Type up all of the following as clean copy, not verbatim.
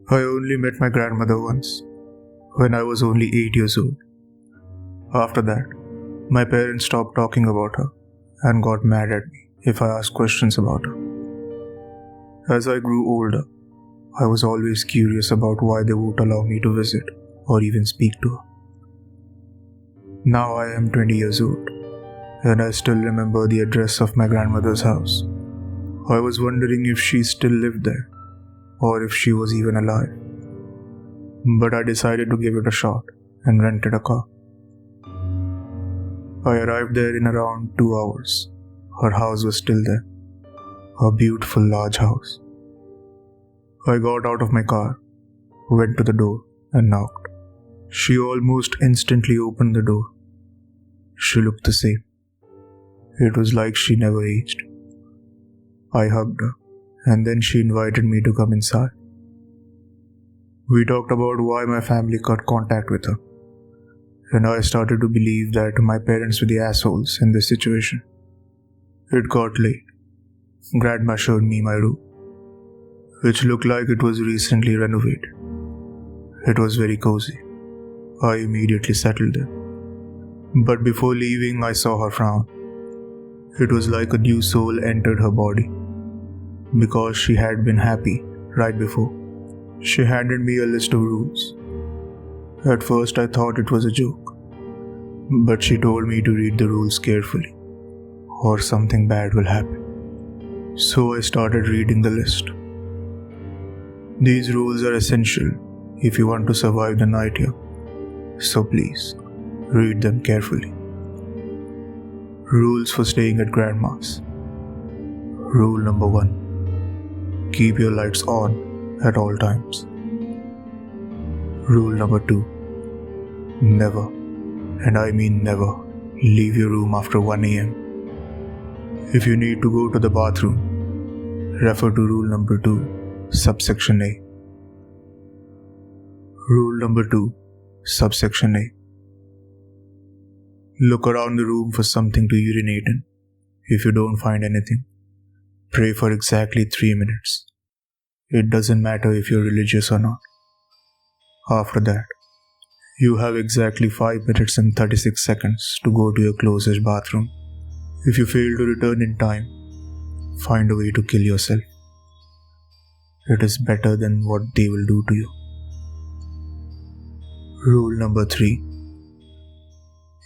I only met my grandmother once, when I was only 8 years old. After that, my parents stopped talking about her and got mad at me if I asked questions about her. As I grew older, I was always curious about why they won't allow me to visit or even speak to her. Now I am 20 years old, and I still remember the address of my grandmother's house. I was wondering if she still lived there, or if she was even alive. But I decided to give it a shot and rented a car. I arrived there in around 2 hours. Her house was still there. A beautiful large house. I got out of my car, went to the door and knocked. She almost instantly opened the door. She looked the same. It was like she never aged. I hugged her, and then she invited me to come inside. We talked about why my family cut contact with her, and I started to believe that my parents were the assholes in this situation. It got late. Grandma showed me my room, which looked like it was recently renovated. It was very cozy. I immediately settled there. But before leaving, I saw her frown. It was like a new soul entered her body, because she had been happy right before. She handed me a list of rules. At first I thought it was a joke, but she told me to read the rules carefully, or something bad will happen. So I started reading the list. These rules are essential if you want to survive the night here, so please, read them carefully. Rules for staying at grandma's. Rule number 1. Keep your lights on at all times. Rule number 2. Never, and I mean never, leave your room after 1 a.m. If you need to go to the bathroom, refer to rule number 2, subsection A. Rule number 2, subsection A. Look around the room for something to urinate in. If you don't find anything, pray for exactly 3 minutes. It doesn't matter if you're religious or not. After that, you have exactly 5 minutes and 36 seconds to go to your closest bathroom. If you fail to return in time, find a way to kill yourself. It is better than what they will do to you. Rule number 3.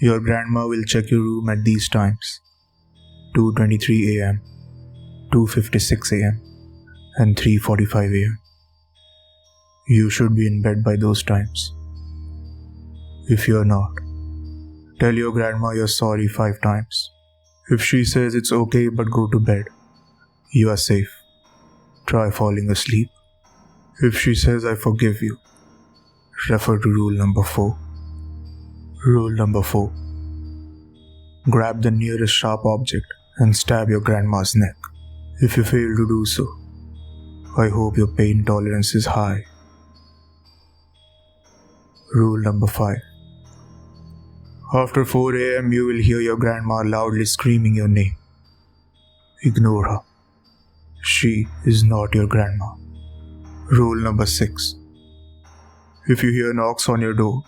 Your grandma will check your room at these times: 2:23 a.m., 2:56 a.m. and 3:45 a.m. You should be in bed by those times. If you're not, tell your grandma you're sorry 5 times. If she says it's okay but go to bed, you are safe. Try falling asleep. If she says I forgive you, refer to rule number 4. Rule number 4. Grab the nearest sharp object and stab your grandma's neck. If you fail to do so, I hope your pain tolerance is high. Rule number 5. After 4 a.m. you will hear your grandma loudly screaming your name. Ignore her. She is not your grandma. Rule number 6. If you hear knocks on your door,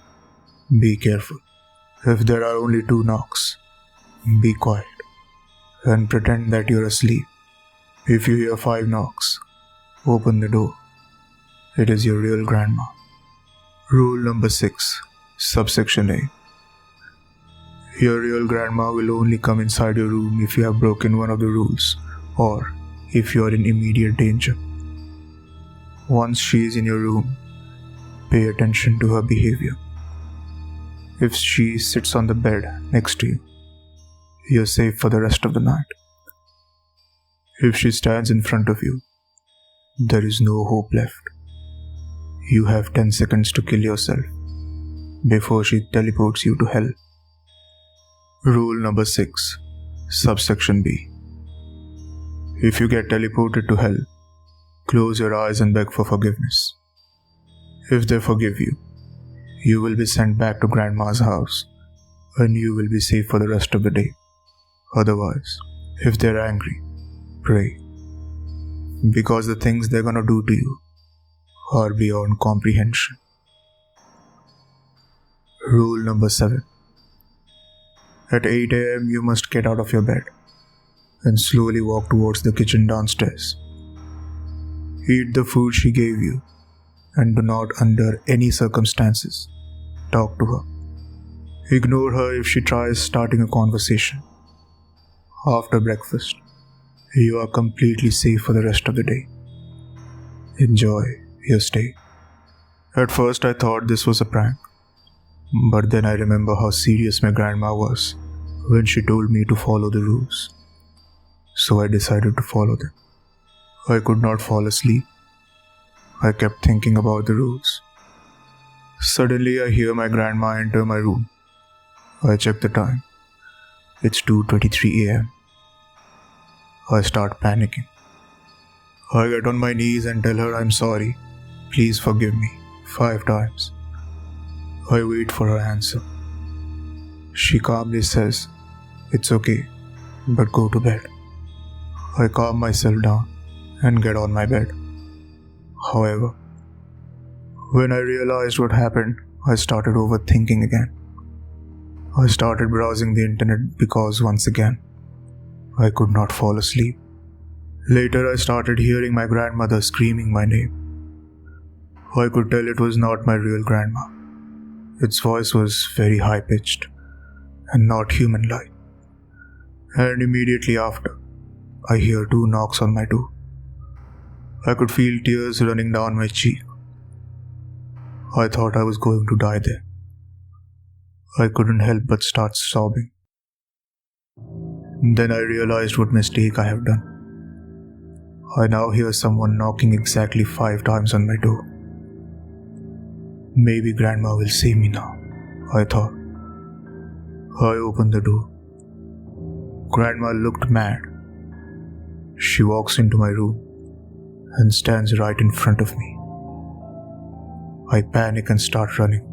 be careful. If there are only 2 knocks, be quiet and pretend that you're asleep. If you hear 5 knocks, open the door. It is your real grandma. Rule number 6, subsection A. Your real grandma will only come inside your room if you have broken one of the rules, or if you are in immediate danger. Once she is in your room, pay attention to her behavior. If she sits on the bed next to you, you're safe for the rest of the night. If she stands in front of you, there is no hope left. You have 10 seconds to kill yourself before she teleports you to hell. Rule number 6, subsection B. If you get teleported to hell, close your eyes and beg for forgiveness. If they forgive you, you will be sent back to grandma's house and you will be safe for the rest of the day. Otherwise, if they're angry, pray. Because the things they're gonna do to you are beyond comprehension. Rule number 7. At 8 a.m., you must get out of your bed and slowly walk towards the kitchen downstairs. Eat the food she gave you and do not, under any circumstances, talk to her. Ignore her if she tries starting a conversation. After breakfast, you are completely safe for the rest of the day. Enjoy your stay. At first, I thought this was a prank, but then I remember how serious my grandma was when she told me to follow the rules. So I decided to follow them. I could not fall asleep. I kept thinking about the rules. Suddenly, I hear my grandma enter my room. I check the time. It's 2:23 a.m. I start panicking. I get on my knees and tell her I'm sorry. Please forgive me. 5 times. I wait for her answer. She calmly says, "It's okay, but go to bed." I calm myself down and get on my bed. However, when I realized what happened, I started overthinking again. I started browsing the internet because once again, I could not fall asleep. Later, I started hearing my grandmother screaming my name. I could tell it was not my real grandma. Its voice was very high-pitched and not human-like. And immediately after, I hear 2 knocks on my door. I could feel tears running down my cheek. I thought I was going to die there. I couldn't help but start sobbing. Then I realized what mistake I have done. I now hear someone knocking exactly 5 times on my door. Maybe Grandma will save me now, I thought. I opened the door. Grandma looked mad. She walks into my room and stands right in front of me. I panic and start running.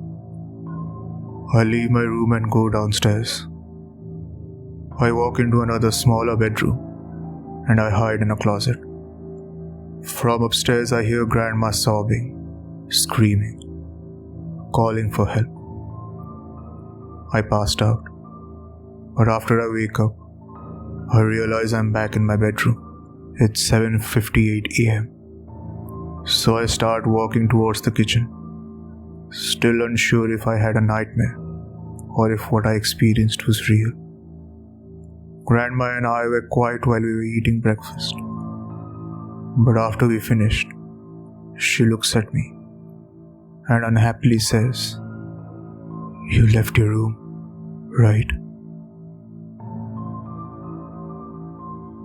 I leave my room and go downstairs. I walk into another smaller bedroom and I hide in a closet. From upstairs I hear Grandma sobbing, screaming, calling for help. I passed out, but after I wake up, I realize I'm back in my bedroom. It's 7:58 a.m. So I start walking towards the kitchen, still unsure if I had a nightmare or if what I experienced was real. Grandma and I were quiet while we were eating breakfast. But after we finished, she looks at me and unhappily says, "You left your room, right?"